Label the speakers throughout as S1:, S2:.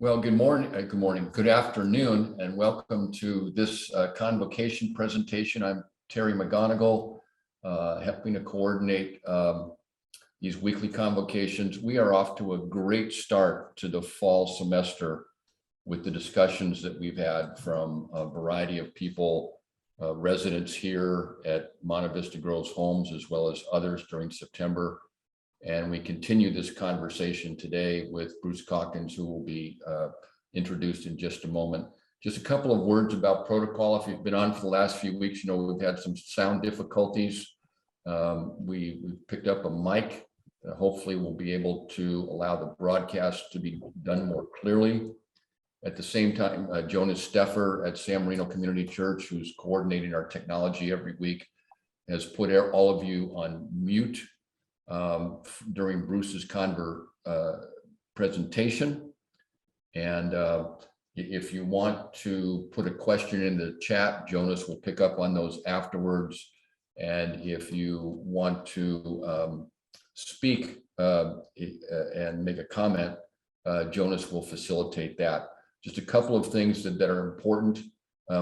S1: Well, good morning, good afternoon, and welcome to this Convocation presentation. I'm Terry McGonigal, helping to coordinate these weekly convocations. We are off to a great start to the fall semester with the discussions that we've had from a variety of people, residents here at Monte Vista Groves Homes, as well as others during September. And we continue this conversation today with Bruce Calkins, who will be introduced in just a moment. Just a couple of words about protocol. If you've been on for the last few weeks, you know we've had some sound difficulties. We picked up a mic. Hopefully we'll be able to allow the broadcast to be done more clearly. At the same time, Jonas Steffer at San Marino Community Church, who's coordinating our technology every week, has put all of you on mute during Bruce's presentation. And if you want to put a question in the chat, Jonas will pick up on those afterwards. And if you want to speak and make a comment, Jonas will facilitate that. Just a couple of things that are important.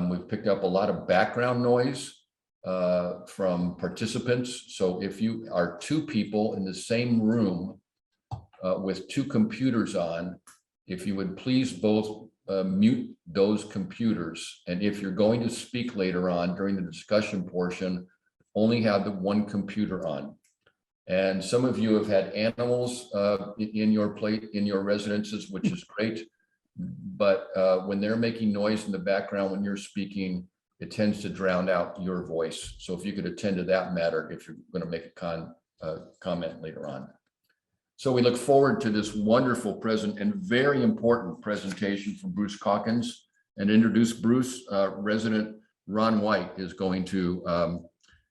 S1: We've picked up a lot of background noise from participants. So if you are two people in the same room with two computers on, if you would please both mute those computers. And if you're going to speak later on during the discussion portion, only have the one computer on. And some of you have had animals in your residences, which is great. But when they're making noise in the background when you're speaking, it tends to drown out your voice. So if you could attend to that matter, if you're going to make a comment later on. So we look forward to this wonderful present and very important presentation from Bruce Calkins. And introduce Bruce, resident Ron White is going to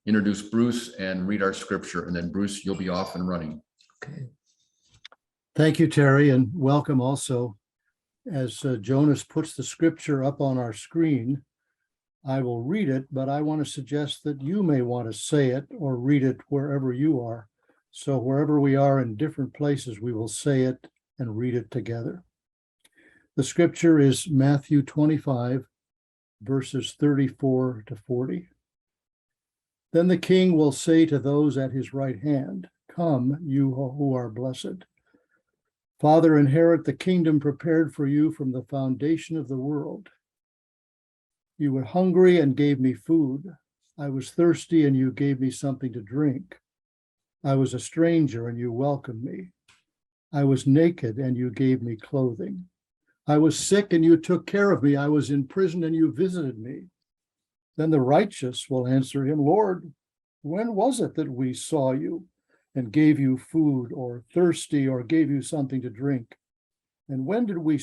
S1: introduce Bruce and read our scripture. And then Bruce, you'll be off and running.
S2: Okay. Thank you, Terry, and welcome also. As Jonas puts the scripture up on our screen, I will read it, but I want to suggest that you may want to say it or read it wherever you are. So wherever we are in different places, we will say it and read it together. The scripture is Matthew 25, verses 34 to 40. Then the king will say to those at his right hand, "Come, you who are blessed. Father, inherit the kingdom prepared for you from the foundation of the world. You were hungry and gave me food. I was thirsty and you gave me something to drink. I was a stranger and you welcomed me. I was naked and you gave me clothing. I was sick and you took care of me. I was in prison and you visited me." Then the righteous will answer him, "Lord, when was it that we saw you and gave you food, or thirsty, or gave you something to drink? And when we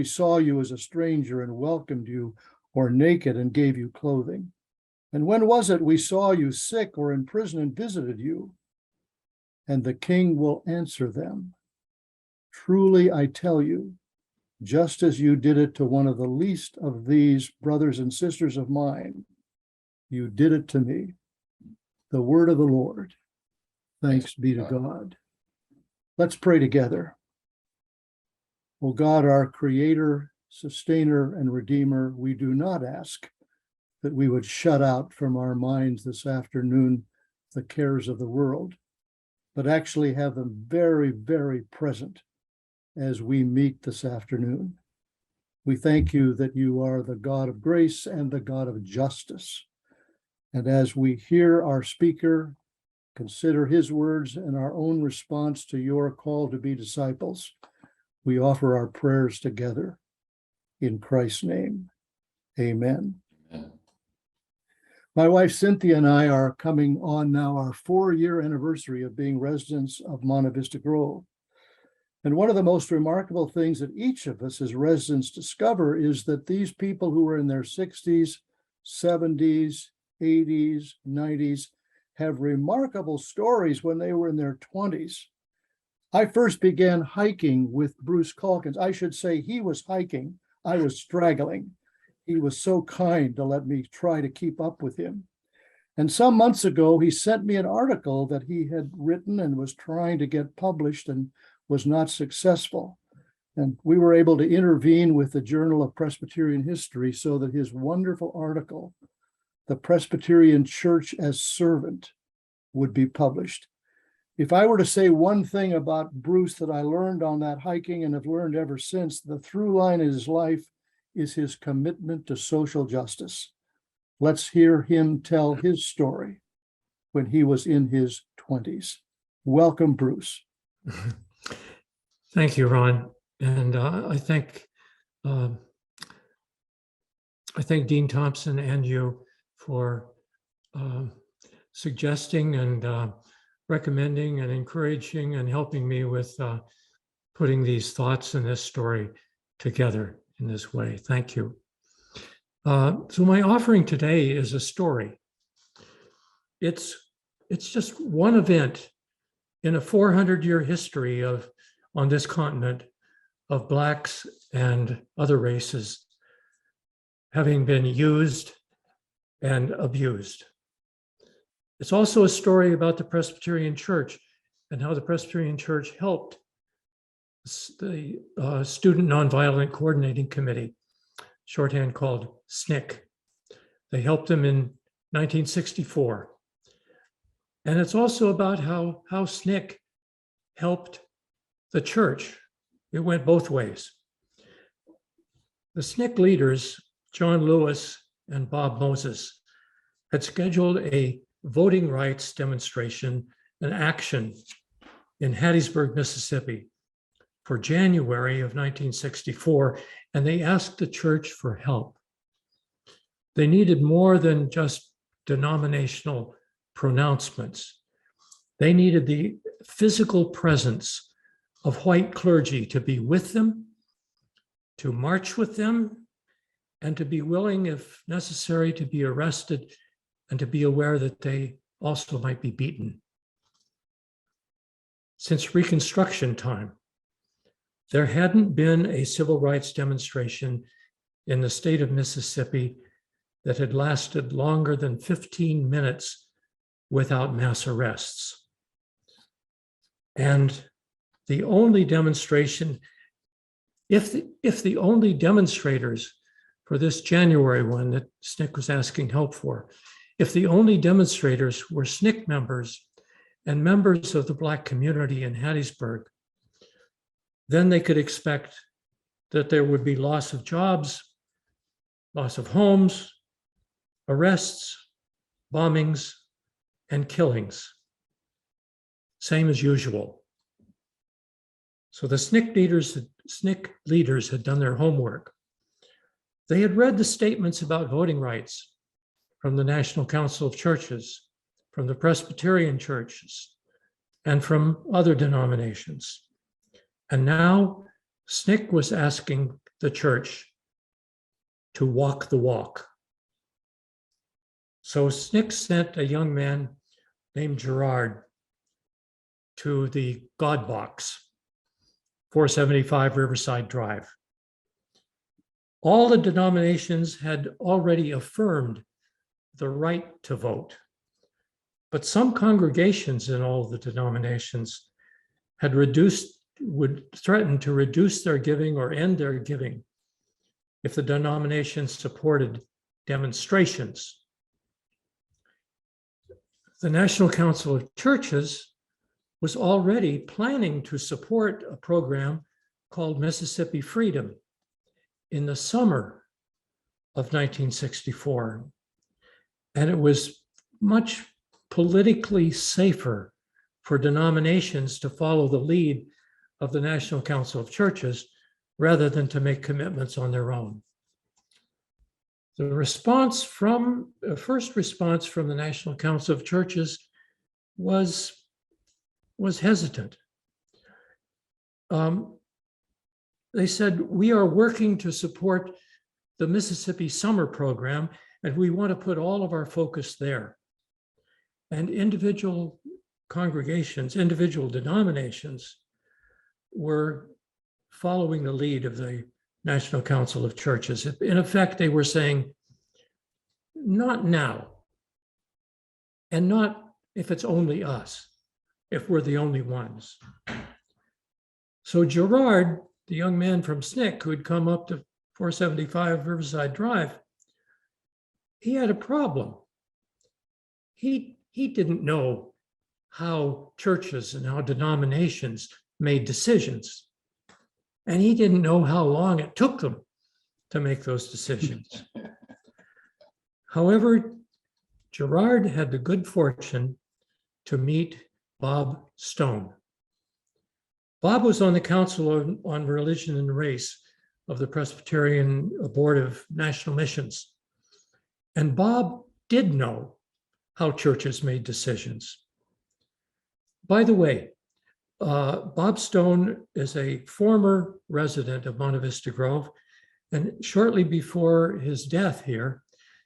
S2: saw you as a stranger and welcomed you, or naked and gave you clothing? And when was it we saw you sick or in prison and visited you?" And the king will answer them, "Truly I tell you, just as you did it to one of the least of these brothers and sisters of mine, you did it to me." The word of the Lord. Thanks be to God. Let's pray together. O God, our creator, sustainer, and redeemer, we do not ask that we would shut out from our minds this afternoon the cares of the world, but actually have them very, very present as we meet this afternoon. We thank you that you are the God of grace and the God of justice. And as we hear our speaker, consider his words and our own response to your call to be disciples, we offer our prayers together. In Christ's name, amen.
S1: Amen.
S2: My wife Cynthia and I are coming on now our 4-year anniversary of being residents of Monte Vista Grove. And one of the most remarkable things that each of us as residents discover is that these people who are in their 60s, 70s, 80s, 90s have remarkable stories when they were in their 20s. I first began hiking with Bruce Calkins. I should say he was hiking. I was straggling. He was so kind to let me try to keep up with him. And some months ago, he sent me an article that he had written and was trying to get published and was not successful. And we were able to intervene with the Journal of Presbyterian History so that his wonderful article, "The Presbyterian Church as Servant," would be published. If I were to say one thing about Bruce that I learned on that hiking and have learned ever since, the through line in his life is his commitment to social justice. Let's hear him tell his story when he was in his 20s. Welcome, Bruce.
S3: Thank you, Ron. And I thank Dean Thompson and you for suggesting and recommending and encouraging and helping me with putting these thoughts and this story together in this way. Thank you. So my offering today is a story. It's just one event in a 400-year history on this continent of Blacks and other races having been used and abused. It's also a story about the Presbyterian Church and how the Presbyterian Church helped the Student Nonviolent Coordinating Committee, shorthand called SNCC. They helped them in 1964. And it's also about how SNCC helped the church. It went both ways. The SNCC leaders, John Lewis and Bob Moses, had scheduled a voting rights demonstration, an action in Hattiesburg, Mississippi for January of 1964, and they asked the church for help. They needed more than just denominational pronouncements. They needed the physical presence of white clergy to be with them, to march with them, and to be willing, if necessary, to be arrested and to be aware that they also might be beaten. Since Reconstruction time, there hadn't been a civil rights demonstration in the state of Mississippi that had lasted longer than 15 minutes without mass arrests. And the only demonstration, if the only demonstrators for this January one that SNCC was asking help for, if the only demonstrators were SNCC members and members of the Black community in Hattiesburg, then they could expect that there would be loss of jobs, loss of homes, arrests, bombings, and killings. Same as usual. So the SNCC leaders had done their homework. They had read the statements about voting rights from the National Council of Churches, from the Presbyterian churches, and from other denominations. And now SNCC was asking the church to walk the walk. So SNCC sent a young man named Gerard to the God Box, 475 Riverside Drive. All the denominations had already affirmed the right to vote, but some congregations in all the denominations would threaten to reduce their giving or end their giving if the denominations supported demonstrations. The National Council of Churches was already planning to support a program called Mississippi Freedom in the summer of 1964. And it was much politically safer for denominations to follow the lead of the National Council of Churches rather than to make commitments on their own. The first response from the National Council of Churches was hesitant. They said, we are working to support the Mississippi Summer Program, and we want to put all of our focus there. And individual congregations, individual denominations were following the lead of the National Council of Churches. In effect, they were saying, not now, and not if it's only us, if we're the only ones. So Gerard the young man from SNCC who'd come up to 475 Riverside Drive, he had a problem. He didn't know how churches and how denominations made decisions. And he didn't know how long it took them to make those decisions. However, Gerard had the good fortune to meet Bob Stone. Bob was on the Council on Religion and Race of the Presbyterian Board of National Missions. And Bob did know how churches made decisions. By the way, Bob Stone is a former resident of Monte Vista Grove, and shortly before his death here,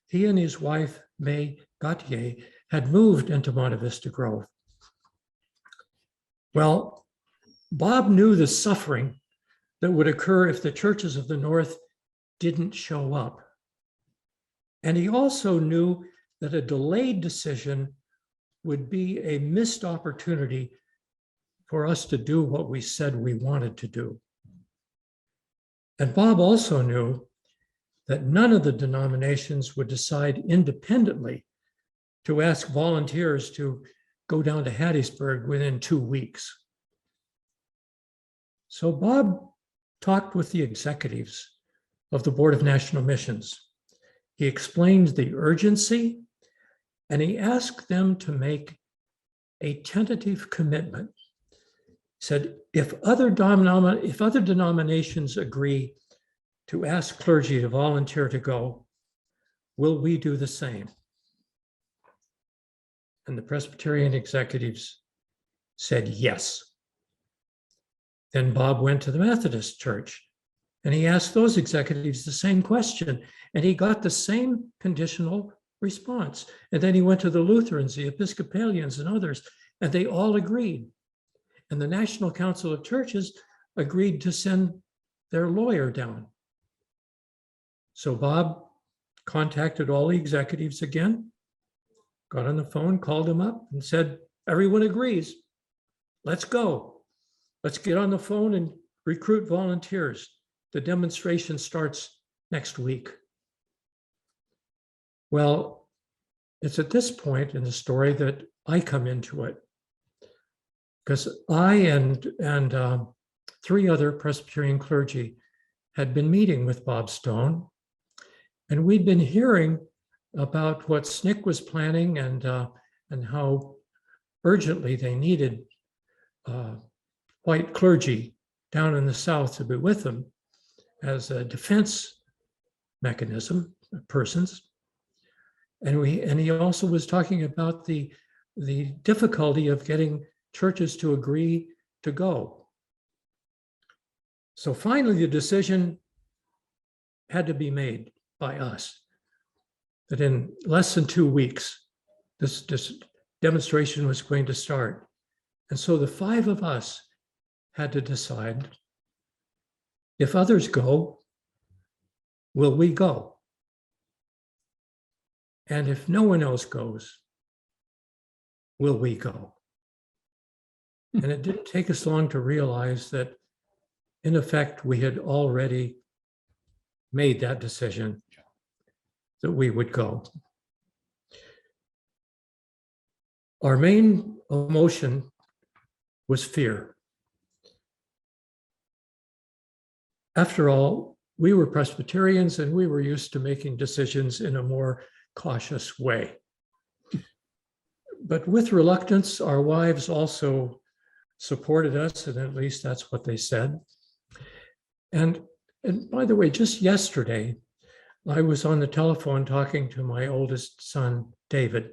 S3: he and his wife, May Gautier, had moved into Monte Vista Grove. Well, Bob knew the suffering that would occur if the churches of the North didn't show up. And he also knew that a delayed decision would be a missed opportunity for us to do what we said we wanted to do. And Bob also knew that none of the denominations would decide independently to ask volunteers to go down to Hattiesburg within 2 weeks. So Bob talked with the executives of the Board of National Missions. He explained the urgency, and he asked them to make a tentative commitment. He said, if other denominations agree to ask clergy to volunteer to go, will we do the same? And the Presbyterian executives said yes. Then Bob went to the Methodist Church and he asked those executives the same question, and he got the same conditional response. And then he went to the Lutherans, the Episcopalians, and others, and they all agreed. And the National Council of Churches agreed to send their lawyer down. So Bob contacted all the executives again, got on the phone, called them up, and said, everyone agrees. Let's go. Let's get on the phone and recruit volunteers. The demonstration starts next week. Well, it's at this point in the story that I come into it, because I and 3 other Presbyterian clergy had been meeting with Bob Stone, and we'd been hearing about what SNCC was planning and how urgently they needed white clergy down in the South to be with them as a defense mechanism, persons. And he also was talking about the difficulty of getting churches to agree to go. So finally, the decision had to be made by us that in less than 2 weeks, this demonstration was going to start. And so the 5 of us had to decide, if others go, will we go? And if no one else goes, will we go? And it didn't take us long to realize that, in effect, we had already made that decision that we would go. Our main emotion was fear. After all, we were Presbyterians and we were used to making decisions in a more cautious way. But with reluctance, our wives also supported us, and at least that's what they said. And by the way, just yesterday, I was on the telephone talking to my oldest son, David.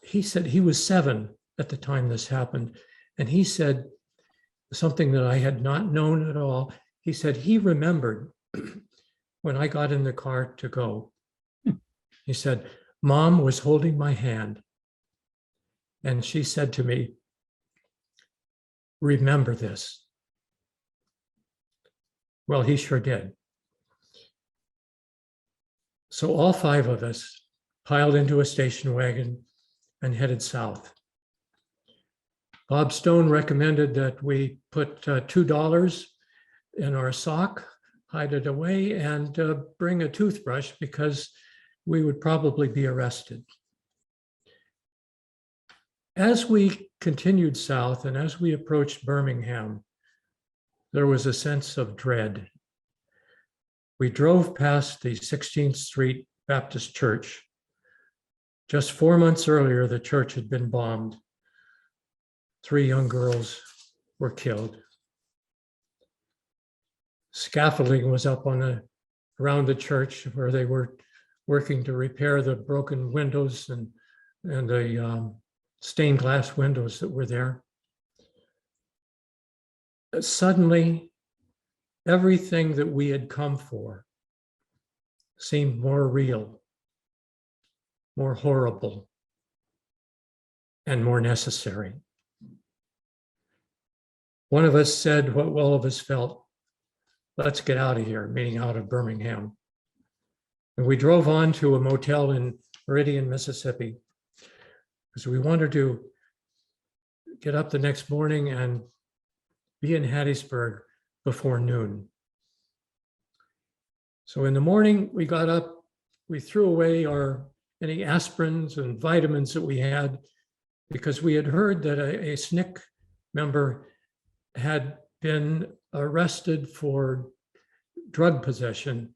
S3: He said he was 7 at the time this happened, and he said something that I had not known at all. He said he remembered when I got in the car to go. He said, Mom was holding my hand, and she said to me, remember this. Well, he sure did. So all 5 of us piled into a station wagon and headed south. Bob Stone recommended that we put $2 in our sock, hide it away, and bring a toothbrush because we would probably be arrested. As we continued south and as we approached Birmingham, there was a sense of dread. We drove past the 16th Street Baptist Church. Just 4 months earlier, the church had been bombed. 3 young girls were killed. Scaffolding was up around the church where they were working to repair the broken windows and the stained glass windows that were there. Suddenly, everything that we had come for seemed more real, more horrible, and more necessary. One of us said what all of us felt: let's get out of here, meaning out of Birmingham. And we drove on to a motel in Meridian, Mississippi, because we wanted to get up the next morning and be in Hattiesburg before noon. So in the morning, we got up, we threw away any aspirins and vitamins that we had, because we had heard that a SNCC member had been arrested for drug possession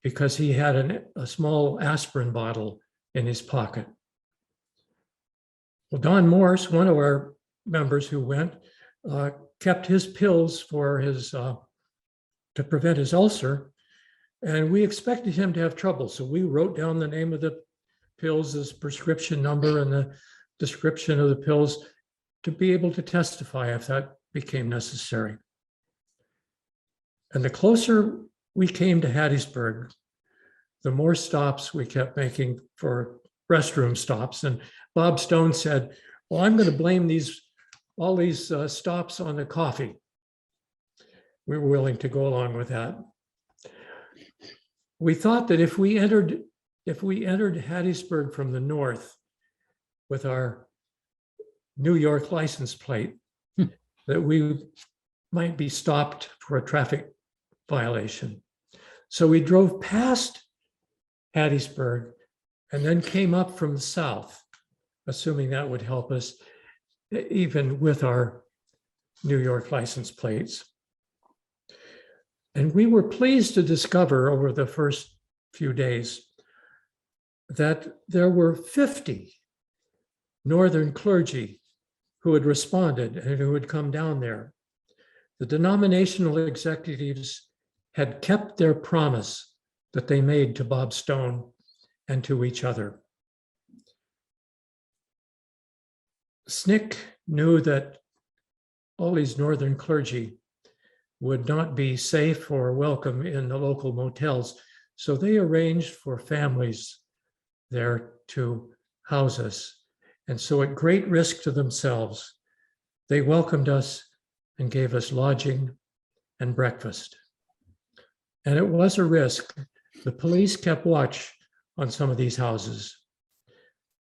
S3: because he had a small aspirin bottle in his pocket. Well, Don Morse, one of our members who went, kept his pills for to prevent his ulcer, and we expected him to have trouble. So we wrote down the name of the pills, his prescription number, and the description of the pills to be able to testify if that became necessary. And the closer we came to Hattiesburg, the more stops we kept making for restroom stops. And Bob Stone said, well, I'm going to blame all these stops on the coffee. We were willing to go along with that. We thought that if we entered Hattiesburg from the north with our New York license plate, that we might be stopped for a traffic violation. So we drove past Hattiesburg and then came up from the south, assuming that would help us, even with our New York license plates. And we were pleased to discover over the first few days that there were 50 Northern clergy who had responded and who had come down there. The denominational executives had kept their promise that they made to Bob Stone and to each other. SNCC knew that all these Northern clergy would not be safe or welcome in the local motels, so they arranged for families there to house us. And so at great risk to themselves, they welcomed us and gave us lodging and breakfast. And it was a risk. The police kept watch on some of these houses.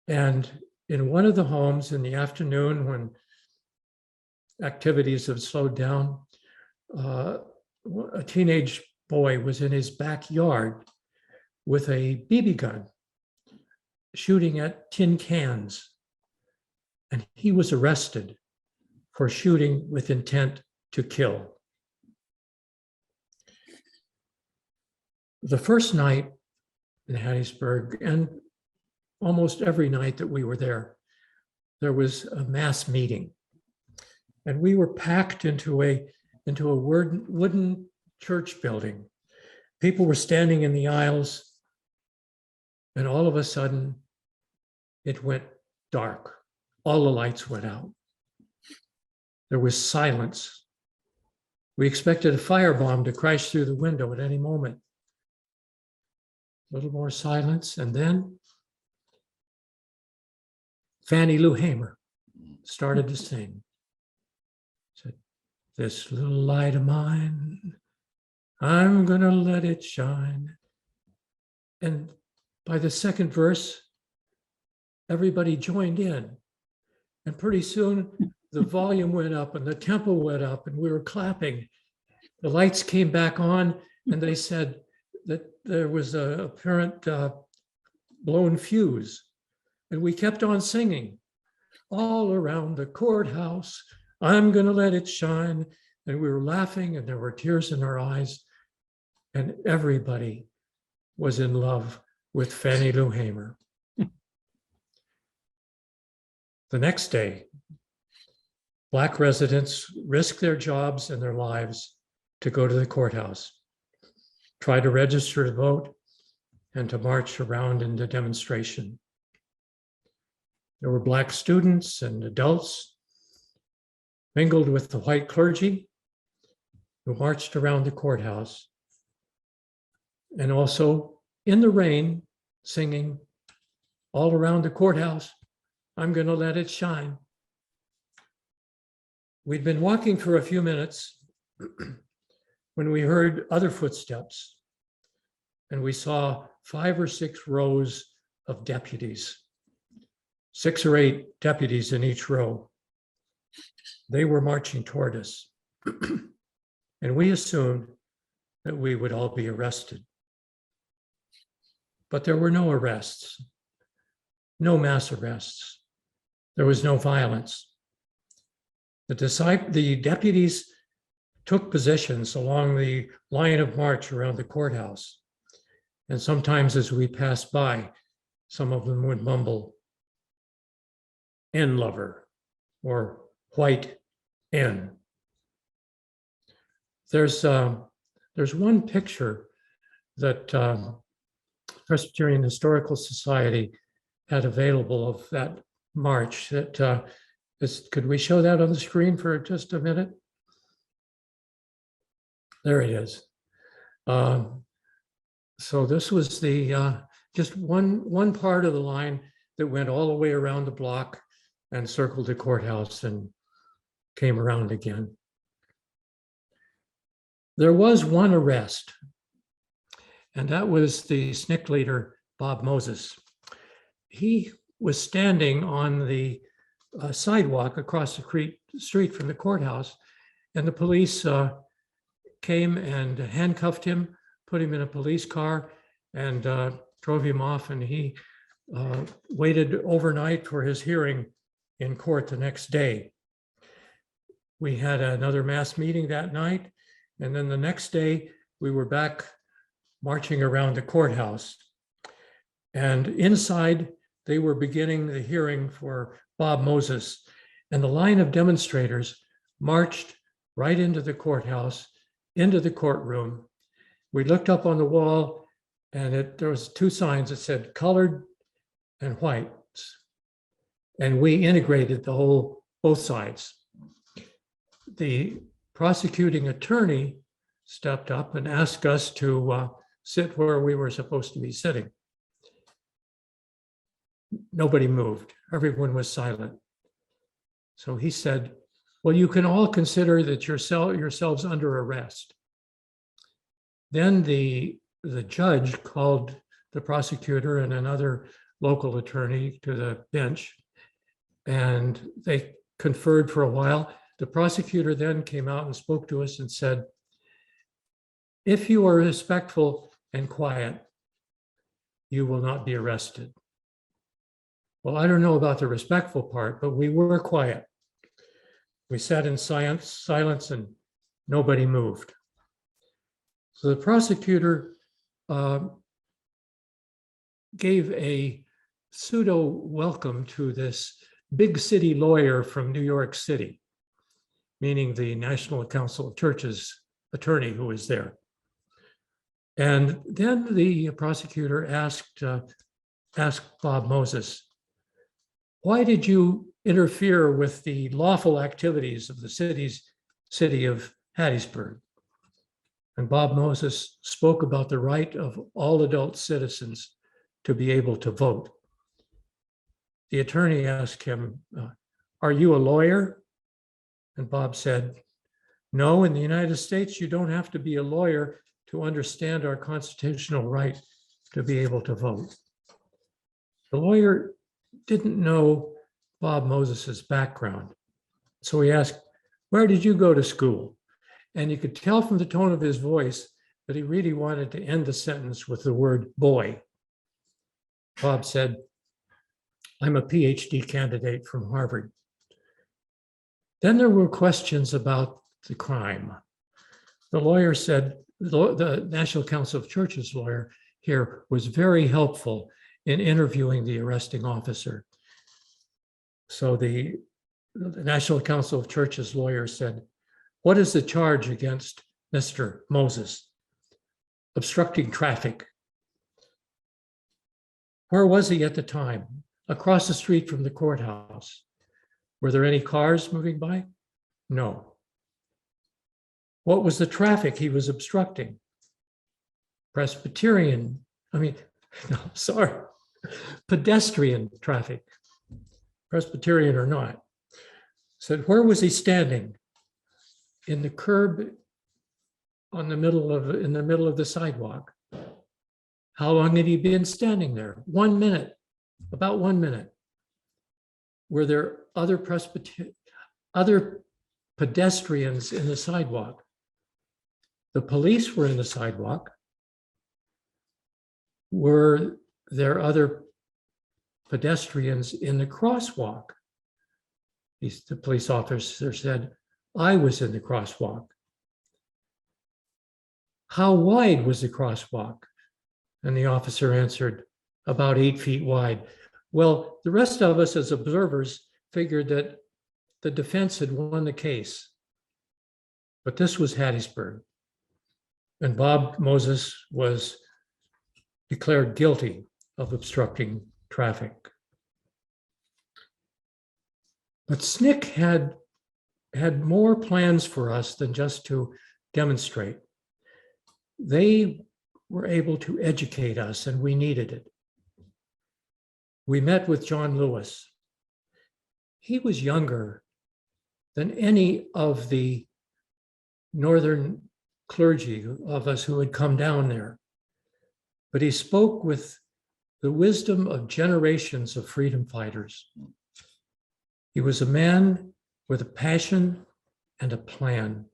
S3: And in one of the homes in the afternoon, when activities have slowed down, a teenage boy was in his backyard with a BB gun shooting at tin cans. And he was arrested for shooting with intent to kill. The first night in Hattiesburg, and almost every night that we were there, there was a mass meeting. And we were packed into a wooden church building. People were standing in the aisles, and all of a sudden, it went dark. All the lights went out. There was silence. We expected a firebomb to crash through the window at any moment. A little more silence, and then Fannie Lou Hamer started to sing. Said, "This little light of mine, I'm gonna let it shine." And by the second verse, everybody joined in. And pretty soon the volume went up and the tempo went up and we were clapping. the lights came back on and they said that there was a apparent blown fuse. And we kept on singing, all around the courthouse, I'm gonna let it shine. And we were laughing and there were tears in our eyes. And everybody was in love with Fannie Lou Hamer. The next day, Black residents risked their jobs and their lives to go to the courthouse, try to register to vote, and to march around in the demonstration. There were Black students and adults mingled with the white clergy who marched around the courthouse, and also in the rain, singing all around the courthouse, I'm gonna let it shine. We'd been walking for a few minutes when we heard other footsteps, and we saw 5 or 6 rows of deputies, 6 or 8 deputies in each row. They were marching toward us, and we assumed that we would all be arrested. But there were no arrests, no mass arrests. There was no violence. The deputies took positions along the line of march around the courthouse. And sometimes as we passed by, some of them would mumble, N lover, or white N. There's one picture that Presbyterian Historical Society had available of that march that could we show that on the screen for just a minute? There it is. So this was the just one part of the line that went all the way around the block and circled the courthouse and came around again. There was one arrest, and that was the SNCC leader, Bob Moses. He was standing on the sidewalk across the street from the courthouse, and the police came and handcuffed him, put him in a police car, and drove him off, and he waited overnight for his hearing in court the next day. We had another mass meeting that night, and then the next day we were back marching around the courthouse. And inside, they were beginning the hearing for Bob Moses, and the line of demonstrators marched right into the courthouse, into the courtroom. We looked up on the wall, and there was 2 signs that said colored and white. And we integrated both sides. The prosecuting attorney stepped up and asked us to sit where we were supposed to be sitting. Nobody moved. Everyone was silent. So he said, well, you can all consider that yourselves under arrest. Then the judge called the prosecutor and another local attorney to the bench, and they conferred for a while. The prosecutor then came out and spoke to us and said, if you are respectful and quiet, you will not be arrested. Well, I don't know about the respectful part, but we were quiet. We sat in silence and nobody moved. So the prosecutor gave a pseudo welcome to this big city lawyer from New York City, meaning the National Council of Churches attorney who was there. And then the prosecutor asked Bob Moses, why did you interfere with the lawful activities of the city of Hattiesburg? And Bob Moses spoke about the right of all adult citizens to be able to vote. The attorney asked him, are you a lawyer? And Bob said, no, in the United States, you don't have to be a lawyer to understand our constitutional right to be able to vote. The lawyer didn't know Bob Moses's background. So he asked, where did you go to school? And you could tell from the tone of his voice that he really wanted to end the sentence with the word boy. Bob said, "I'm a PhD candidate from Harvard." Then there were questions about the crime. The lawyer said, the National Council of Churches lawyer here was very helpful in interviewing the arresting officer. So the National Council of Churches lawyer said, "What is the charge against Mr. Moses?" "Obstructing traffic." "Where was he at the time?" "Across the street from the courthouse." "Were there any cars moving by?" "No." "What was the traffic he was obstructing?" Presbyterian, pedestrian traffic, Presbyterian or not. Said, "Where was he standing?" "In the curb in the middle of the sidewalk." "How long had he been standing there?" 1 minute, about 1 minute. "Were there other pedestrians in the sidewalk?" "The police were in the sidewalk." "Were there other pedestrians in the crosswalk?" The police officer said, "I was in the crosswalk." "How wide was the crosswalk?" And the officer answered, "About 8 feet wide." Well, the rest of us as observers figured that the defense had won the case. But this was Hattiesburg. And Bob Moses was declared guilty of obstructing traffic. But SNCC had more plans for us than just to demonstrate. They were able to educate us, and we needed it. We met with John Lewis. He was younger than any of the northern clergy of us who had come down there. But he spoke with the wisdom of generations of freedom fighters. He was a man with a passion and a plan.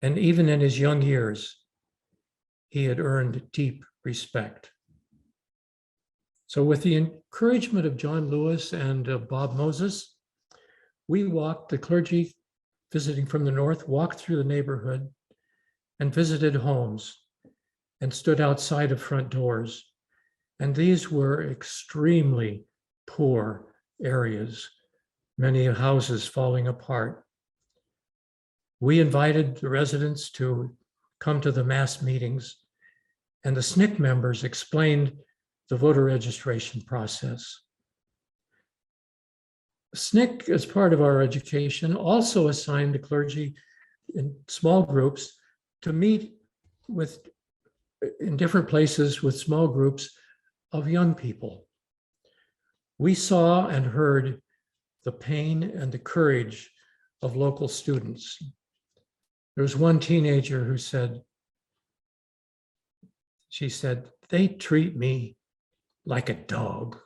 S3: And even in his young years, he had earned deep respect. So with the encouragement of John Lewis and Bob Moses, we walked, the clergy visiting from the north, walked through the neighborhood and visited homes and stood outside of front doors. And these were extremely poor areas, many houses falling apart. We invited the residents to come to the mass meetings, and the SNCC members explained the voter registration process. SNCC, as part of our education, also assigned the clergy in small groups to meet in different places with small groups of young people. We saw and heard the pain and the courage of local students. There was one teenager who said, "They treat me like a dog."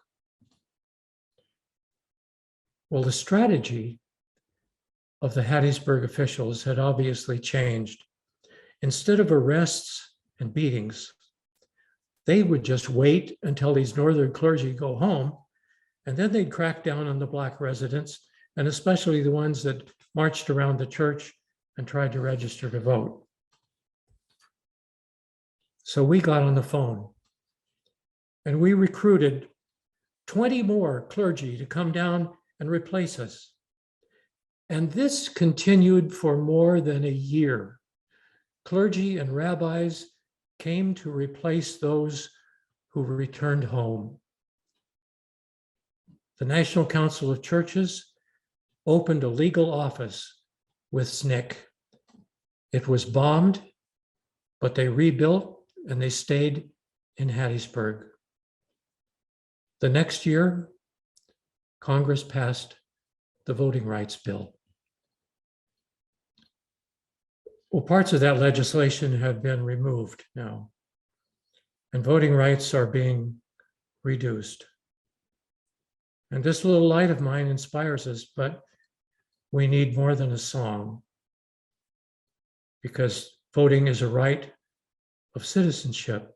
S3: Well, the strategy of the Hattiesburg officials had obviously changed. Instead of arrests and beatings, they would just wait until these northern clergy go home, and then they'd crack down on the Black residents, and especially the ones that marched around the church and tried to register to vote. So we got on the phone and we recruited 20 more clergy to come down and replace us. And this continued for more than a year. Clergy and rabbis came to replace those who returned home. The National Council of Churches opened a legal office with SNCC. It was bombed, but they rebuilt and they stayed in Hattiesburg. The next year, Congress passed the Voting Rights Bill. Well, parts of that legislation have been removed now, and voting rights are being reduced. And this little light of mine inspires us, but we need more than a song. because voting is a right of citizenship,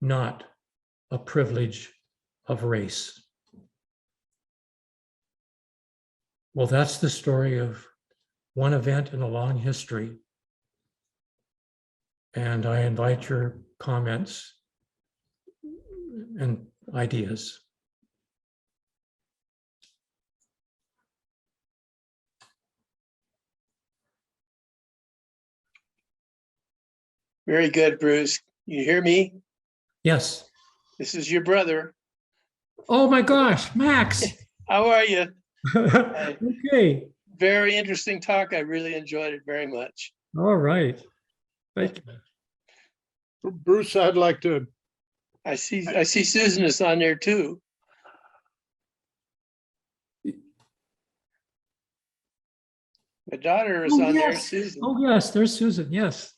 S3: not a privilege of race. Well, that's the story of one event in a long history. And I invite your comments and ideas.
S4: Very good, Bruce. You hear me?
S3: Yes.
S4: This is your brother.
S3: Oh my gosh, Max.
S4: How are you?
S3: Okay.
S4: Very interesting talk. I really enjoyed it very much.
S3: All right. Thank you.
S5: Bruce, I'd like to,
S4: I see Susan is on there too. My daughter is
S3: Oh,
S4: on there,
S3: yes.
S4: Susan.
S3: Oh, yes, there's Susan. Yes.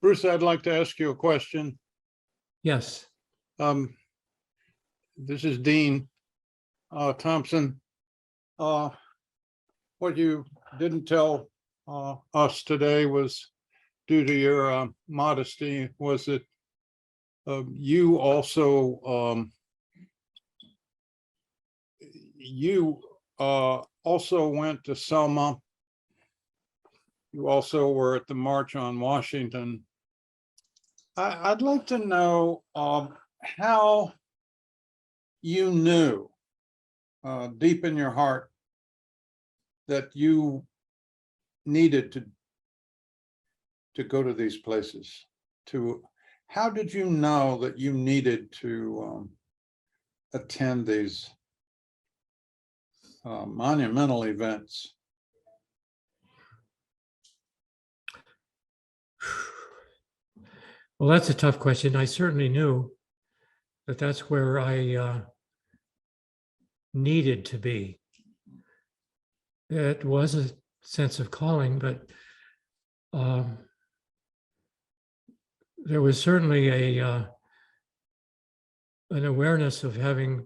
S5: Bruce, I'd like to ask you a question.
S3: Yes.
S5: This is Dean Thompson. What you didn't tell us today was, due to your modesty, was that you also went to Selma. You also were at the March on Washington. I'd like to know how you knew deep in your heart that you needed to go to these places. How did you know that you needed to attend these monumental events?
S3: Well, that's a tough question. I certainly knew that that's where I needed to be. It was a sense of calling, but there was certainly an awareness of having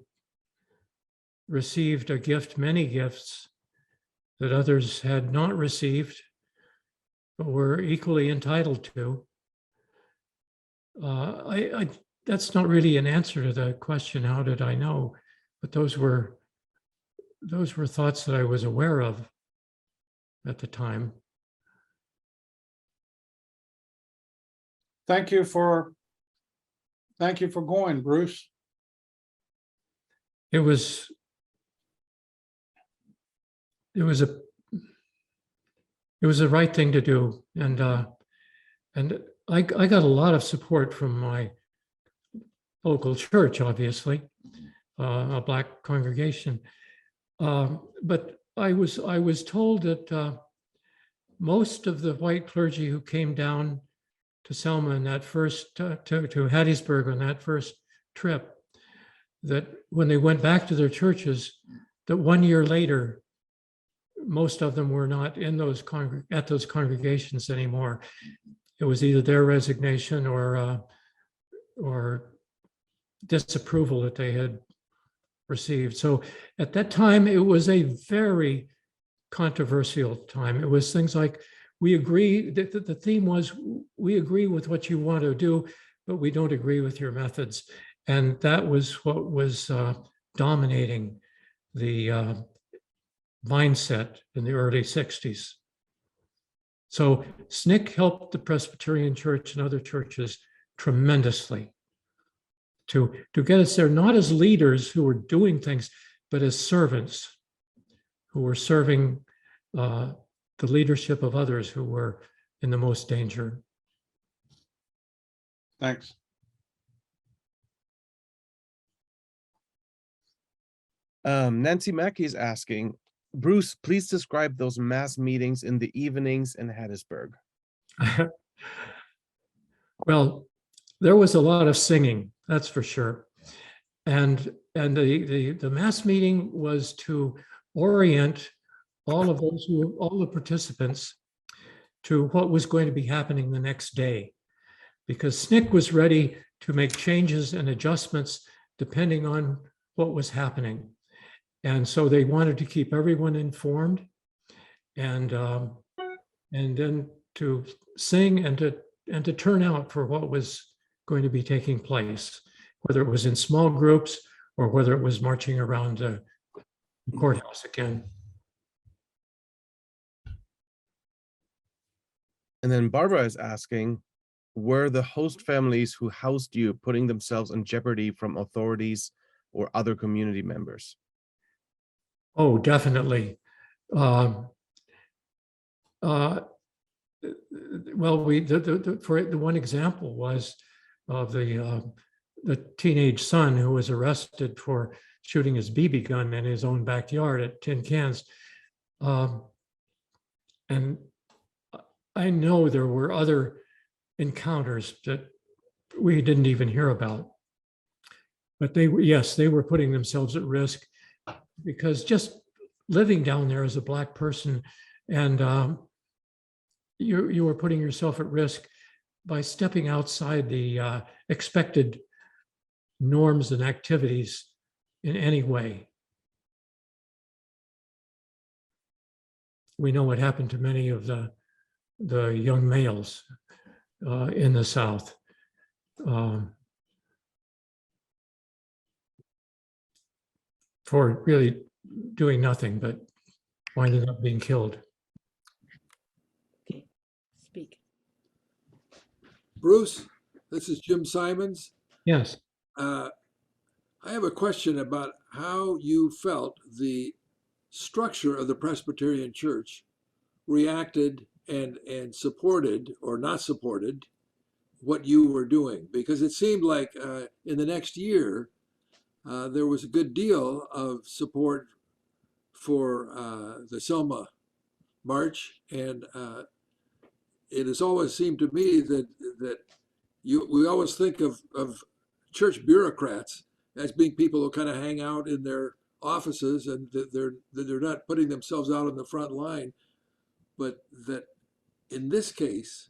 S3: received a gift, many gifts that others had not received, but were equally entitled to. That's not really an answer to the question, how did I know? But those were thoughts that I was aware of at the time.
S5: Thank you for going, Bruce.
S3: It was the right thing to do, and I got a lot of support from my local church, obviously, a Black congregation. But I was told that most of the white clergy who came down to Selma in that first, to Hattiesburg on that first trip, that when they went back to their churches, that 1 year later, most of them were not in those at those congregations anymore. It was either their resignation or disapproval that they had received. So at that time, it was a very controversial time. It was things like, we agree, the theme was, we agree with what you want to do, but we don't agree with your methods. And that was what was dominating the mindset in the early 60s. So SNCC helped the Presbyterian Church and other churches tremendously to get us there, not as leaders who were doing things, but as servants who were serving the leadership of others who were in the most danger.
S5: Thanks.
S6: Nancy Mackey is asking, Bruce, please describe those mass meetings in the evenings in Hattiesburg.
S3: Well, there was a lot of singing, that's for sure. And the mass meeting was to orient all the participants to what was going to be happening the next day, because SNCC was ready to make changes and adjustments depending on what was happening. And so they wanted to keep everyone informed and then to sing and to turn out for what was going to be taking place, whether it was in small groups or whether it was marching around the courthouse again.
S6: And then Barbara is asking, were the host families who housed you putting themselves in jeopardy from authorities or other community members?
S3: Oh, definitely. Well, for the one example was of the teenage son who was arrested for shooting his BB gun in his own backyard at Tin Cans. And I know there were other encounters that we didn't even hear about. But yes, they were putting themselves at risk because just living down there as a Black person, and you were putting yourself at risk by stepping outside the expected norms and activities in any way. We know what happened to many of the young males in the South. For really doing nothing but winding up being killed.
S7: Okay, speak.
S8: Bruce, this is Jim Simons.
S3: Yes.
S8: I have a question about how you felt the structure of the Presbyterian Church reacted and supported or not supported what you were doing, because it seemed like in the next year there was a good deal of support for the Selma March, and it has always seemed to me that we always think of church bureaucrats as being people who kind of hang out in their offices and that they're not putting themselves out on the front line, but that in this case,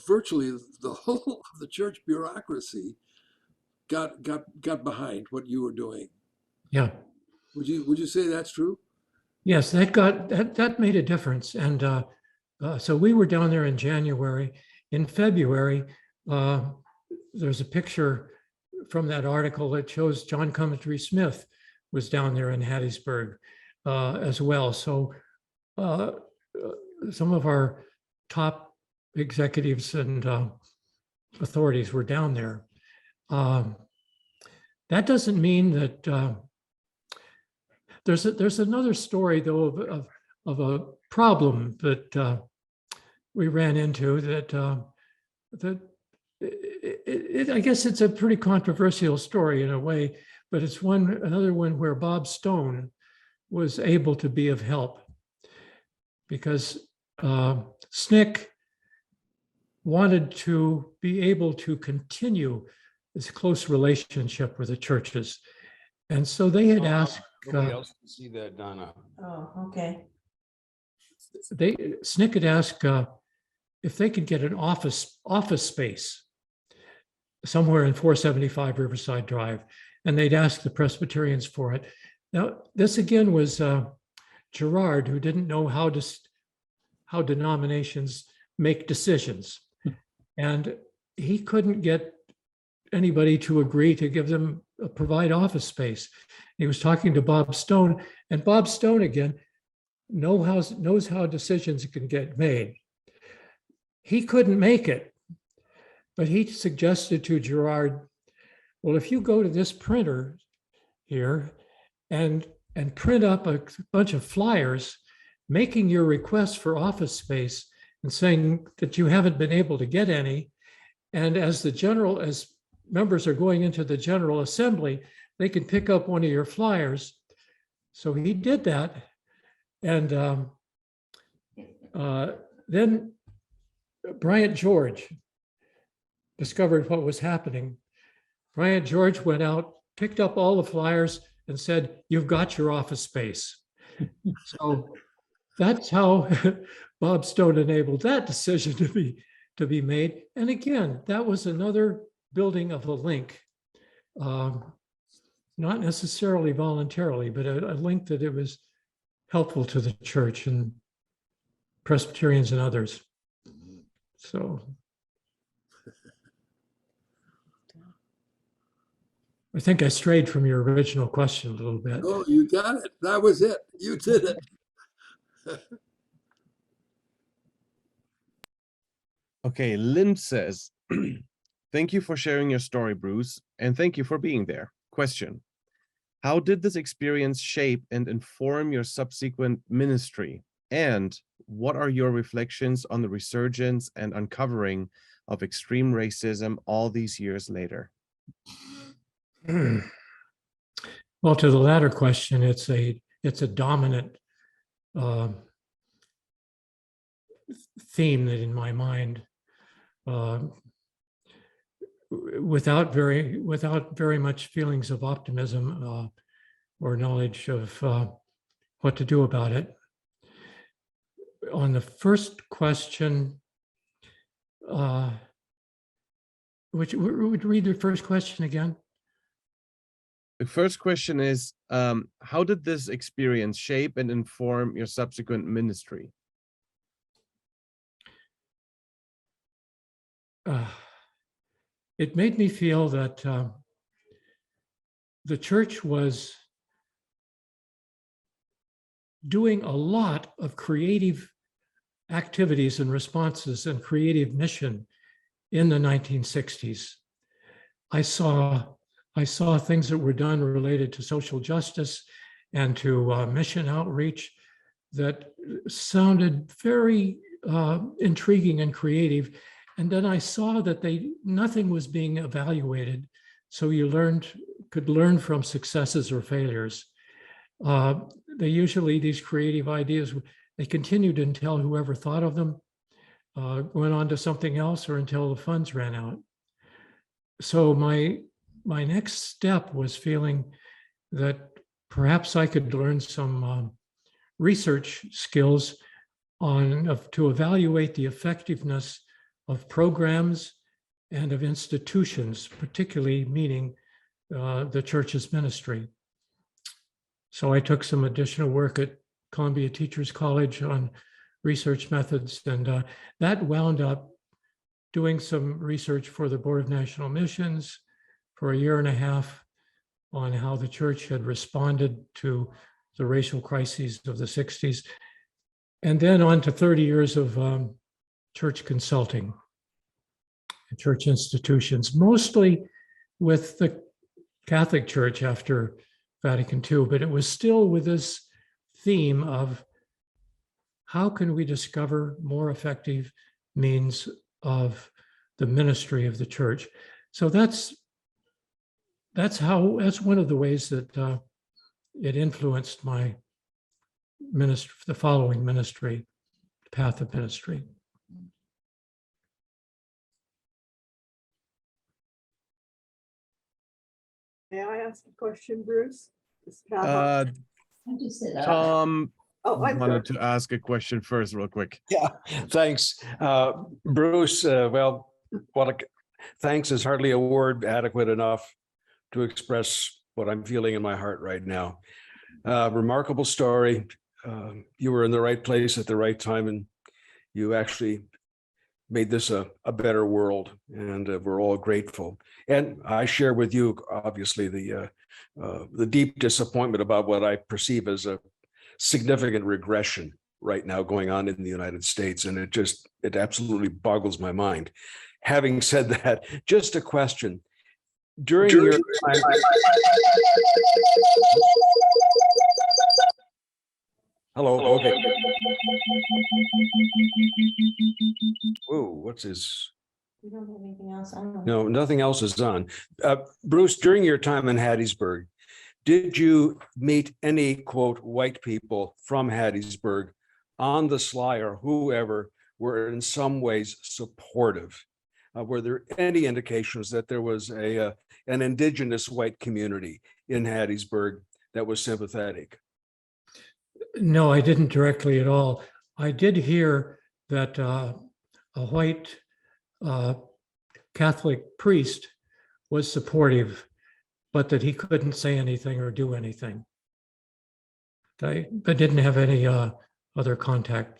S8: virtually the whole of the church bureaucracy got behind what you were doing.
S3: Yeah.
S8: Would you say that's true?
S3: Yes, that made a difference. And so we were down there in January. In February, there's a picture from that article that shows John Coventry Smith was down there in Hattiesburg as well. So some of our top executives and authorities were down there. That doesn't mean that there's another story though of a problem that we ran into that I guess it's a pretty controversial story in a way, but it's another one where Bob Stone was able to be of help because SNCC wanted to be able to continue this close relationship with the churches. And so they had asked.
S9: Nobody else can see that, Donna.
S7: Oh, okay.
S3: SNCC had asked if they could get an office space somewhere in 475 Riverside Drive, and they'd asked the Presbyterians for it. Now, this again was Gerard, who didn't know how denominations make decisions, and he couldn't get anybody to agree to give them provide office space. He was talking to Bob Stone, and Bob Stone again knows how decisions can get made. He couldn't make it, but he suggested to Gerard, well, if you go to this printer here and print up a bunch of flyers making your request for office space and saying that you haven't been able to get any, and as members are going into the General Assembly, they can pick up one of your flyers. So he did that. And then Bryant George discovered what was happening. Bryant George went out, picked up all the flyers and said, "You've got your office space." So that's how Bob Stone enabled that decision to be made. And again, that was another building of a link. not necessarily voluntarily, but a link that it was helpful to the church and Presbyterians and others. So I think I strayed from your original question a little bit.
S8: Oh, you got it. That was it. You did it.
S6: Okay, Lynn says, thank you for sharing your story, Bruce, and thank you for being there. Question: how did this experience shape and inform your subsequent ministry? And what are your reflections on the resurgence and uncovering of extreme racism all these years later?
S3: Well, to the latter question, it's a dominant theme that in my mind, without very much feelings of optimism or knowledge of what to do about it. On the first question, would read the first question again?
S6: The first question is, how did this experience shape and inform your subsequent ministry?
S3: It made me feel that the church was doing a lot of creative activities and responses and creative mission in the 1960s. I saw things that were done related to social justice and to mission outreach that sounded very intriguing and creative. And then I saw that nothing was being evaluated, so you could learn from successes or failures. These creative ideas, they continued until whoever thought of them went on to something else or until the funds ran out. So my next step was feeling that perhaps I could learn some research skills to evaluate the effectiveness of programs and of institutions, particularly meaning the church's ministry. So I took some additional work at Columbia Teachers College on research methods, and that wound up doing some research for the Board of National Missions for a year and a half on how the church had responded to the racial crises of the 60s, and then on to 30 years of church consulting, church institutions, mostly with the Catholic Church after Vatican II, but it was still with this theme of how can we discover more effective means of the ministry of the church. So that's one of the ways that it influenced my ministry, the following ministry, path of ministry.
S10: May I ask a question, Bruce?
S6: Tom
S10: I
S6: wanted to ask a question first, real quick.
S9: Yeah, thanks. Bruce, thanks is hardly a word adequate enough to express what I'm feeling in my heart right now. Remarkable story. You were in the right place at the right time, and you actually made this a better world, and we're all grateful. And I share with you, obviously, the deep disappointment about what I perceive as a significant regression right now going on in the United States, and it absolutely boggles my mind. Having said that, just a question. During your time, hello. Okay. Whoa, what's his?
S7: We don't have anything else on.
S9: No, nothing else is on. Bruce, during your time in Hattiesburg, did you meet any, quote, white people from Hattiesburg on the sly or whoever were in some ways supportive? Were there any indications that there was an indigenous white community in Hattiesburg that was sympathetic?
S3: No, I didn't directly at all. I did hear that a white Catholic priest was supportive, but that he couldn't say anything or do anything. I didn't have any other contact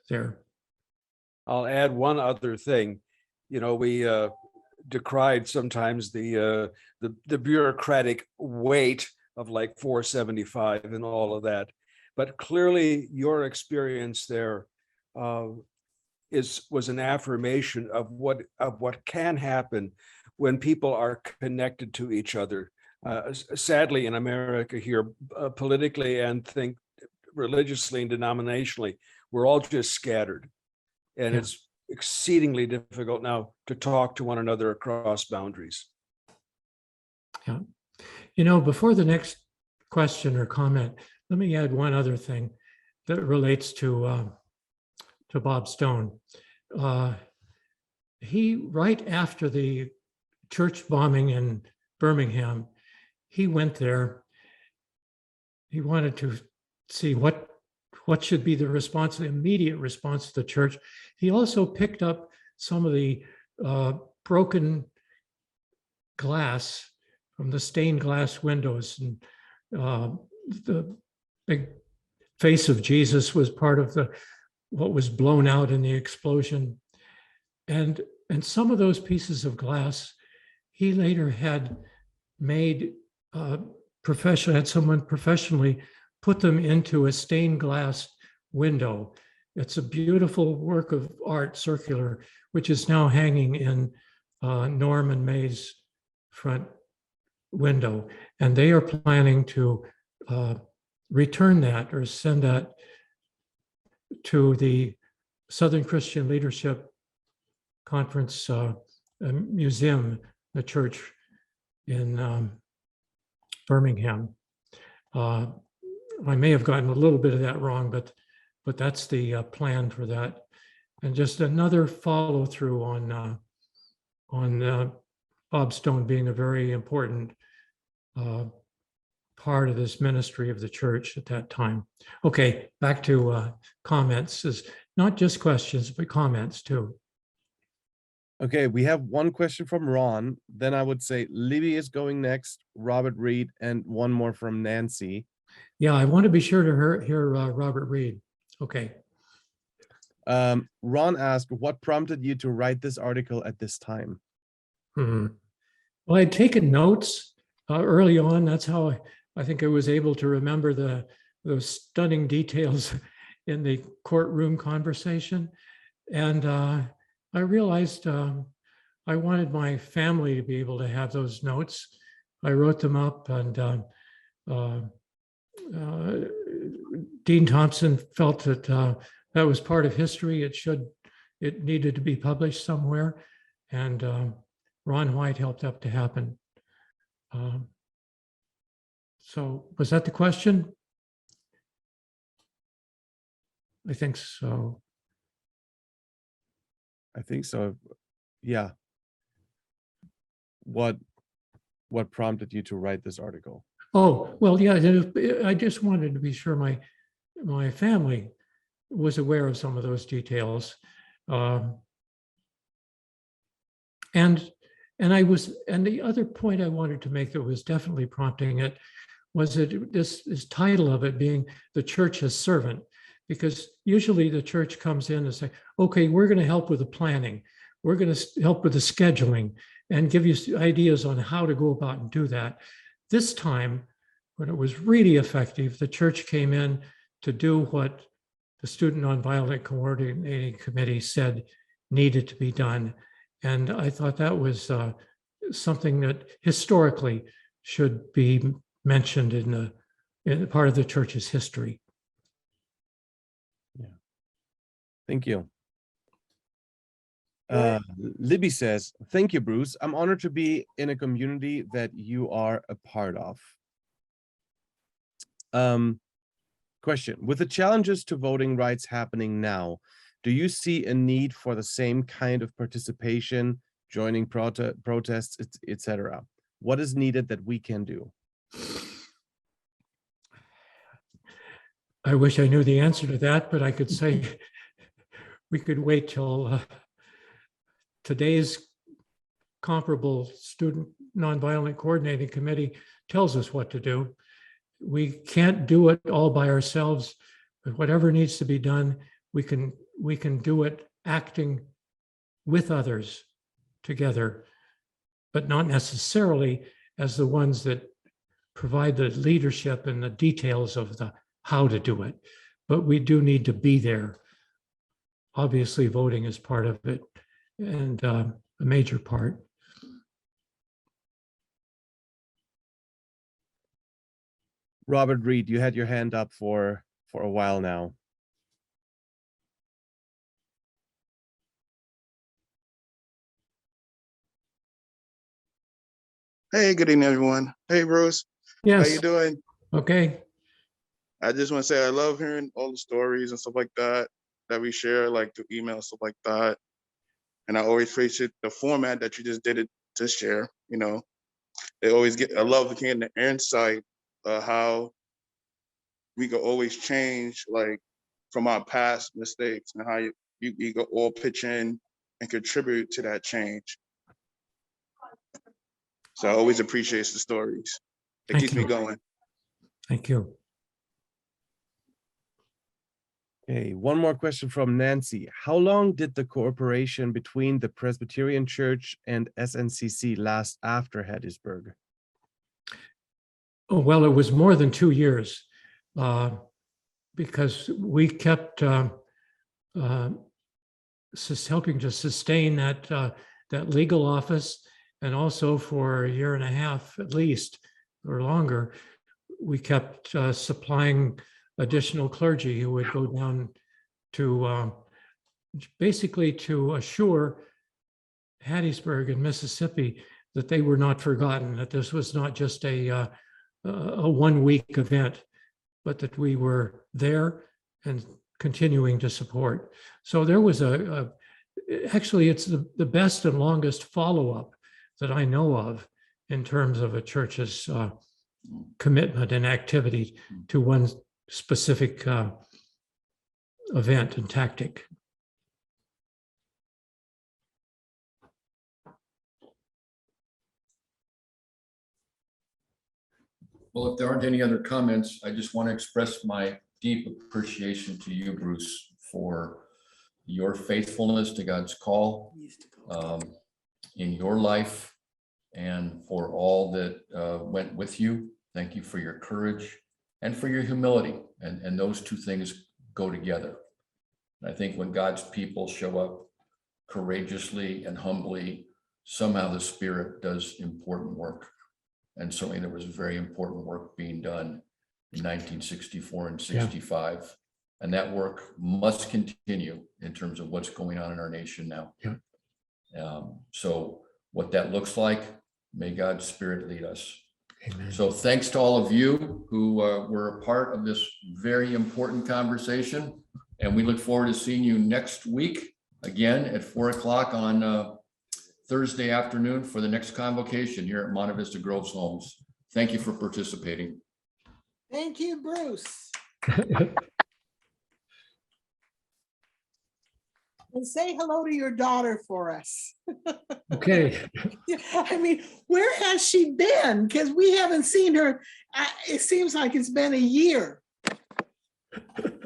S3: there.
S9: I'll add one other thing. You know, we decried sometimes the bureaucratic weight of like 475 and all of that, but clearly your experience there was an affirmation of what can happen when people are connected to each other. Sadly, in America here, politically and think religiously and denominationally, we're all just scattered. And
S3: Yeah.
S9: it's exceedingly difficult now to talk to one another across boundaries.
S3: Yeah. You know, before the next question or comment, let me add one other thing that relates to Bob Stone. He, right after the church bombing in Birmingham, he went there. He wanted to see what should be the response, the immediate response to the church. He also picked up some of the broken glass from the stained glass windows, and the big face of Jesus was part of what was blown out in the explosion. And some of those pieces of glass, he later had made had someone professionally put them into a stained glass window. It's a beautiful work of art, circular, which is now hanging in Norman May's front window. And they are planning to return that or send that to the Southern Christian Leadership Conference Museum, the church in Birmingham. I may have gotten a little bit of that wrong, but that's the plan for that. And just another follow through on Bob Stone being a very important part of this ministry of the church at that time. Okay, back to comments. Is not just questions, but comments too.
S6: Okay, we have one question from Ron. Then I would say Libby is going next, Robert Reed, and one more from Nancy.
S3: Yeah, I want to be sure to hear Robert Reed. Okay.
S6: Ron asked, what prompted you to write this article at this time?
S3: Well, I'd taken notes early on. That's how I think I was able to remember those stunning details in the courtroom conversation. And I realized I wanted my family to be able to have those notes. I wrote them up, and Dean Thompson felt that that was part of history. It needed to be published somewhere, and Ron White helped that to happen. So was that the question? I think so.
S6: I think so. Yeah. What prompted you to write this article?
S3: Oh, well, yeah, I just wanted to be sure my family was aware of some of those details. And the other point I wanted to make that was definitely prompting it was that this title of it being the church as servant, because usually the church comes in and say, okay, we're going to help with the planning. We're going to help with the scheduling and give you ideas on how to go about and do that. This time, when it was really effective, the church came in to do what the Student Nonviolent Coordinating Committee said needed to be done. And I thought that was something that historically should be mentioned in part of the church's history.
S6: Yeah. Thank you. Libby says, thank you, Bruce. I'm honored to be in a community that you are a part of. Question, with the challenges to voting rights happening now, do you see a need for the same kind of participation, joining protests, etc.? What is needed that we can do?
S3: I wish I knew the answer to that, but I could say we could wait till today's comparable student Nonviolent Coordinating Committee tells us what to do. We can't do it all by ourselves, but whatever needs to be done, we can do it acting with others together, but not necessarily as the ones that provide the leadership and the details of the how to do it. But we do need to be there. Obviously, voting is part of it, and a major part.
S6: Robert Reed, you had your hand up for a while now.
S11: Hey, good evening, everyone. Hey, Bruce.
S3: Yes.
S11: How you doing?
S3: Okay.
S11: I just want to say I love hearing all the stories and stuff like that we share, like through email, stuff like that. And I always appreciate the format that you just did it to share. You know, they always get. I love getting the insight of how we could always change, like from our past mistakes, and how you could all pitch in and contribute to that change. So I always appreciate the stories. It keeps me going.
S3: Thank you.
S6: Okay, one more question from Nancy. How long did the cooperation between the Presbyterian Church and SNCC last after Hattiesburg?
S3: Oh, well, it was more than 2 years because we kept helping to sustain that legal office, and also for 1.5 years at least, or longer, we kept supplying additional clergy who would go down to basically to assure Hattiesburg and Mississippi that they were not forgotten, that this was not just a 1-week event, but that we were there and continuing to support. So there was actually, it's the best and longest follow-up that I know of in terms of a church's commitment and activity to one specific event and tactic.
S1: Well, if there aren't any other comments, I just want to express my deep appreciation to you, Bruce, for your faithfulness to God's call in your life, and for all that went with you. Thank you for your courage and for your humility. And those two things go together. And I think when God's people show up courageously and humbly, somehow the Spirit does important work. And certainly there was very important work being done in 1964 and 65. Yeah. And that work must continue in terms of what's going on in our nation now. Yeah. So what that looks like, may God's Spirit lead us. Amen. So thanks to all of you who were a part of this very important conversation. And we look forward to seeing you next week again at 4 o'clock on Thursday afternoon for the next convocation here at Monte Vista Groves Homes. Thank you for participating.
S10: Thank you, Bruce. And say hello to your daughter for us.
S3: Okay.
S10: I mean, where has she been? Because we haven't seen her. It seems like it's been a year.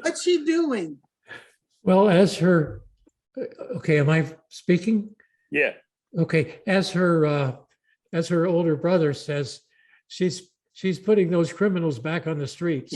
S10: What's she doing?
S3: Well, as her, okay, am I speaking?
S12: Yeah.
S3: Okay, as her older brother says, she's putting those criminals back on the streets.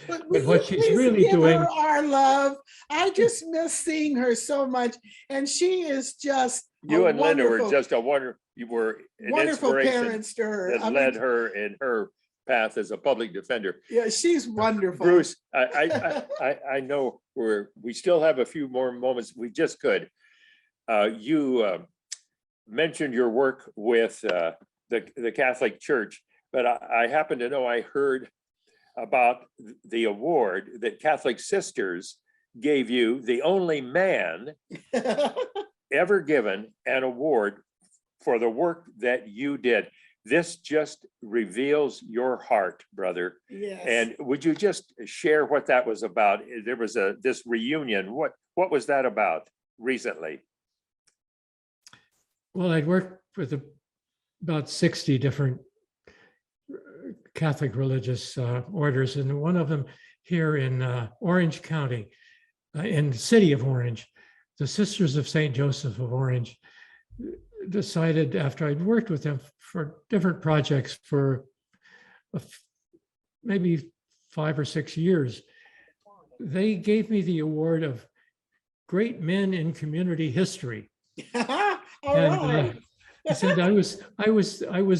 S10: But
S3: what she's really doing,
S10: her our love. I just miss seeing her so much, and she is just
S12: you and Linda were just you were an
S10: wonderful
S12: inspiration
S10: parents to her.
S12: that led her in her path as a public defender.
S10: Yeah, she's wonderful.
S12: Bruce, I know we still have a few more moments. We just could. You mentioned your work with the Catholic Church, but I happen to know I heard about the award that Catholic Sisters gave you, the only man ever given an award for the work that you did. This just reveals your heart, brother.
S10: Yes.
S12: And would you just share what that was about? There was this reunion. What was that about recently?
S3: well, I'd worked with about 60 different Catholic religious orders, and one of them here in Orange County, in the city of Orange, the Sisters of St. Joseph of Orange decided, after I'd worked with them for different projects for maybe 5 or 6 years, they gave me the award of Great Men in Community History.
S10: All
S3: And
S10: right.
S3: I said I was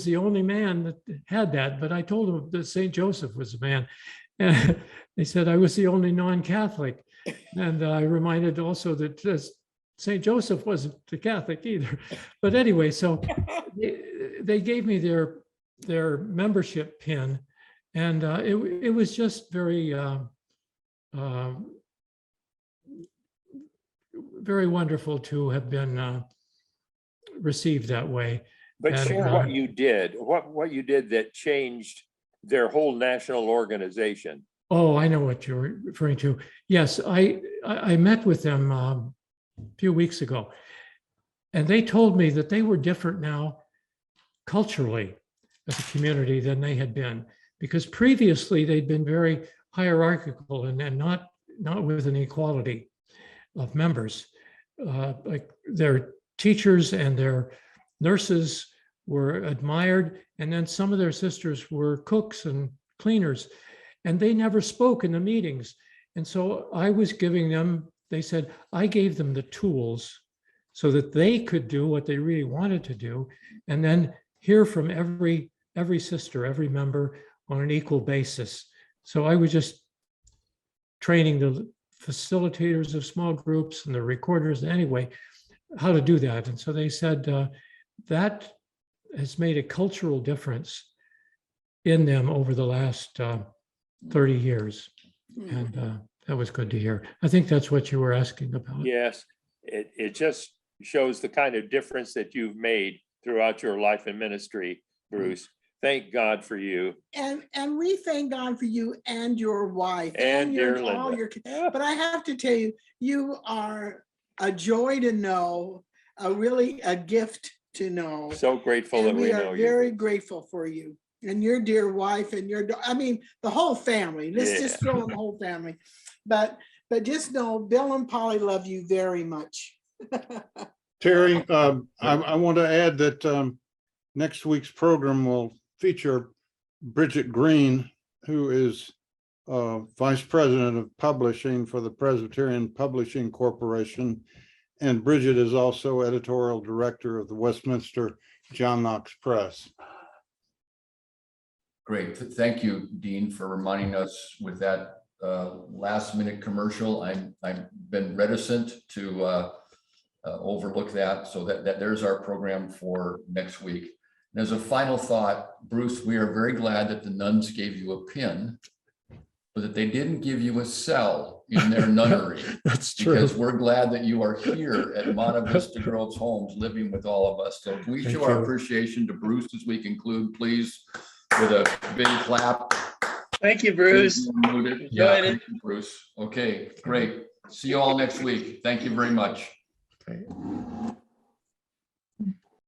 S3: the only man that had that, but I told them that St. Joseph was a man. And they said I was the only non-Catholic. And I reminded also that St. Joseph wasn't a Catholic either. But anyway, so they gave me their membership pin, and it was just very very wonderful to have been received that way.
S12: But
S3: And,
S12: share what you did, what you did that changed their whole national organization.
S3: Oh, I know what you're referring to. Yes, I met with them a few weeks ago, and they told me that they were different now culturally as a community than they had been, because previously they'd been very hierarchical and not with an equality of members. Like their teachers and their nurses were admired, and then some of their sisters were cooks and cleaners, and they never spoke in the meetings. And so I was giving them, they said, I gave them the tools so that they could do what they really wanted to do, and then hear from every sister, every member on an equal basis. So I was just training the facilitators of small groups and the recorders anyway, how to do that. And so they said that has made a cultural difference in them over the last 30 years. And that was good to hear. I think that's what you were asking about.
S12: Yes, it just shows the kind of difference that you've made throughout your life and ministry, Bruce. Thank God for you.
S10: And we thank God for you and your wife
S12: And
S10: your
S12: dear
S10: all
S12: Linda.
S10: your. But I have to tell you, you are a joy to know, really a gift to know.
S12: So grateful that
S10: And
S12: we
S10: we
S12: know
S10: are
S12: you.
S10: very grateful for you and your dear wife and I mean, the whole family. Let's just throw in the whole family. But just know Bill and Polly love you very much.
S5: Terry, I want to add that next week's program will feature Bridget Green, who is Vice President of Publishing for the Presbyterian Publishing Corporation. And Bridget is also Editorial Director of the Westminster John Knox Press.
S1: Great. Thank you, Dean, for reminding us with that last minute commercial. I've been reticent to overlook that, so that there's our program for next week. And as a final thought, Bruce, we are very glad that the nuns gave you a pin, but that they didn't give you a cell in their nunnery.
S3: That's true.
S1: Because we're glad that you are here at Monte Vista Groves Homes, living with all of us. So we
S3: Thank
S1: show our
S3: you.
S1: appreciation to Bruce as we conclude, please, with a big clap.
S4: Thank you, Bruce.
S1: Enjoyed
S4: Enjoyed it.
S1: Bruce. Okay, great. See you all next week. Thank you very much.
S3: Okay.